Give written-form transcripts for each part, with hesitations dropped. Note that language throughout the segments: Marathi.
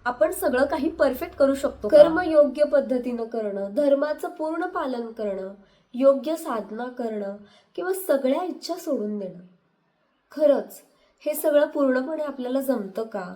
आपण सगळं काही परफेक्ट करू शकतो. कर्म योग्य पद्धतीनं करणं, धर्माचं पूर्ण पालन करणं, योग्य साधना करणं किंवा सगळ्या इच्छा सोडून देणं, खरंच हे सगळं पूर्णपणे आपल्याला जमतं का?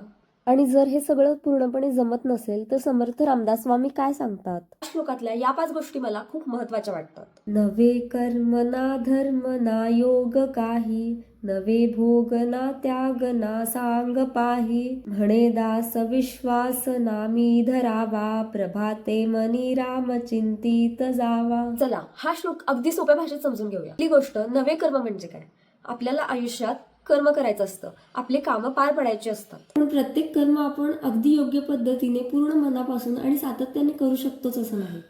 आणि जर हे सगळं पूर्णपणे जमत नसेल तर समर्थ रामदास स्वामी काय सांगतात? श्लोकातल्या या 5 गोष्टी मला खूप महत्वाच्या वाटतात. नवे कर्म ना धर्म ना योग काही, नवे भोग ना त्याग ना सांग पाही, म्हणे दास विश्वास नामी धरावा, प्रभाते मनी राम चिंतित जावा. चला हा श्लोक अगदी सोप्या भाषेत समजून घेऊया. पहिली गोष्ट, नवे कर्म म्हणजे काय? आपल्याला आयुष्यात कर्म करायचं असतं, आपले कामं पार पडायची असतात. पण प्रत्येक कर्म आपण अगदी योग्य पद्धतीने पूर्ण मनापासून आणि सातत्याने करू शकतोच असं नाही.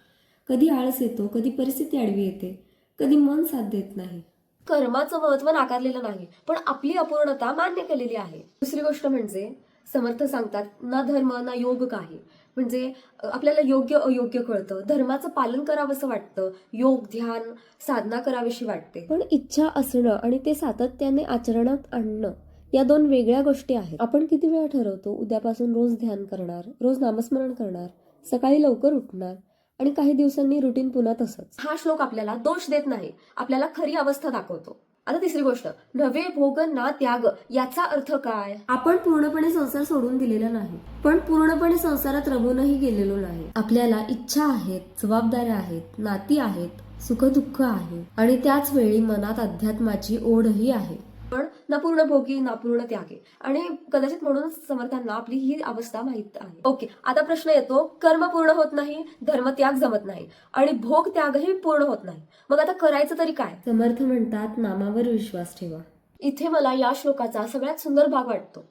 कधी आळस येतो, कधी परिस्थिती आडवी येते, कधी मन साथ देत नाही. कर्माचं महत्व नाकारलेलं नाही, पण आपली अपूर्णता मान्य केलेली आहे. दुसरी गोष्ट म्हणजे समर्थ सांगतात ना धर्म ना योग काही, म्हणजे आपल्याला योग्य अयोग्य कळतं, धर्माचं पालन करावंसं वाटतं, योग ध्यान साधना करावीशी वाटते. पण इच्छा असणं आणि ते सातत्याने आचरणात आणणं या 2 वेगळ्या गोष्टी आहेत. आपण किती वेळा ठरवतो उद्यापासून रोज ध्यान करणार, रोज नामस्मरण करणार, सकाळी लवकर उठणार आणि काही दिवसांनी रुटीन पुन्हा तसंच. हा श्लोक आपल्याला दोष देत नाही, आपल्याला खरी अवस्था दाखवतो. आता तिसरी गोष्ट, नवे भोग ना त्याग, याचा अर्थ काय? आपण पूर्णपणे संसार सोडून दिलेला नाही, पण पूर्णपणे संसारात रमूनही गेलेलो नाही. आपल्याला इच्छा आहेत, जबाबदाऱ्या आहेत, नाती आहेत, सुखदुःख आहे आणि त्याच वेळी मनात अध्यात्माची ओढही आहे. पण ना पूर्ण भोगी ना पूर्ण त्यागी, आणि कदाचित म्हणूनच समर्थांना आपली ही अवस्था माहित आहे. ओके, आता प्रश्न येतो, कर्म पूर्ण होत नाही, धर्म त्याग जमत नाही आणि भोग त्यागही पूर्ण होत नाही, मग आता करायचं तरी काय? समर्थ म्हणतात नामावर विश्वास ठेवा. इथे मला या श्लोकाचा सगळ्यात सुंदर भाग वाटतो,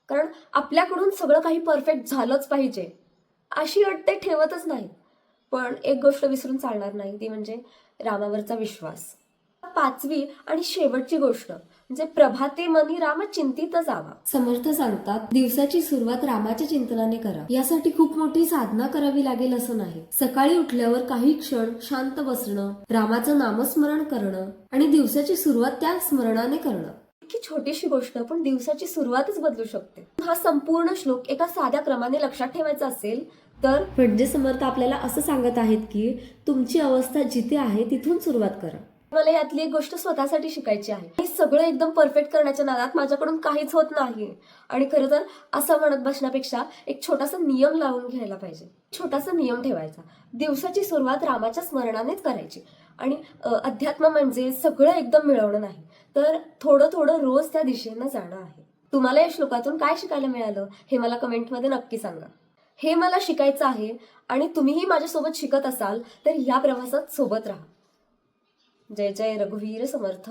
कारण आपल्याकडून सगळं काही परफेक्ट झालंच पाहिजे अशी अट ते ठेवतच नाही. पण एक गोष्ट विसरून चालणार नाही, ती म्हणजे रामावरचा विश्वास. 5वी आणि शेवटची गोष्ट म्हणजे प्रभाते मनी राम चिंतित जावा. समर्थ सांगतात दिवसाची सुरुवात रामाच्या चिंतनाने करा. यासाठी खूप मोठी साधना करावी लागेल असं नाही. सकाळी उठल्यावर काही क्षण शांत बसणं, रामाचं नामस्मरण करणं आणि दिवसाची सुरुवात त्या स्मरणाने करणं. इतकी छोटीशी गोष्ट पण दिवसाची सुरुवातच बदलू शकते. हा संपूर्ण श्लोक एका साध्या क्रमाने लक्षात ठेवायचा असेल तर म्हणजे समर्थ आपल्याला असं सांगत आहेत की तुमची अवस्था जिथे आहे तिथून सुरुवात करा. मला यातली एक गोष्ट स्वतःसाठी शिकायची आहे. हे सगळं एकदम परफेक्ट करण्याच्या नादात माझ्याकडून काहीच होत नाही, आणि खरं तर असं म्हणत बसण्यापेक्षा एक छोटासा नियम लावून घ्यायला पाहिजे. छोटासा नियम ठेवायचा, दिवसाची सुरुवात रामाच्या स्मरणानेच करायची. आणि अध्यात्म म्हणजे सगळं एकदम मिळवणं नाही, तर थोडं थोडं रोज त्या दिशेनं जाणं आहे. तुम्हाला या श्लोकातून काय शिकायला मिळालं हे मला कमेंटमध्ये नक्की सांगा. हे मला शिकायचं आहे आणि तुम्हीही माझ्यासोबत शिकत असाल तर या प्रवासात सोबत राहा. जय जय रघुवीर समर्थ.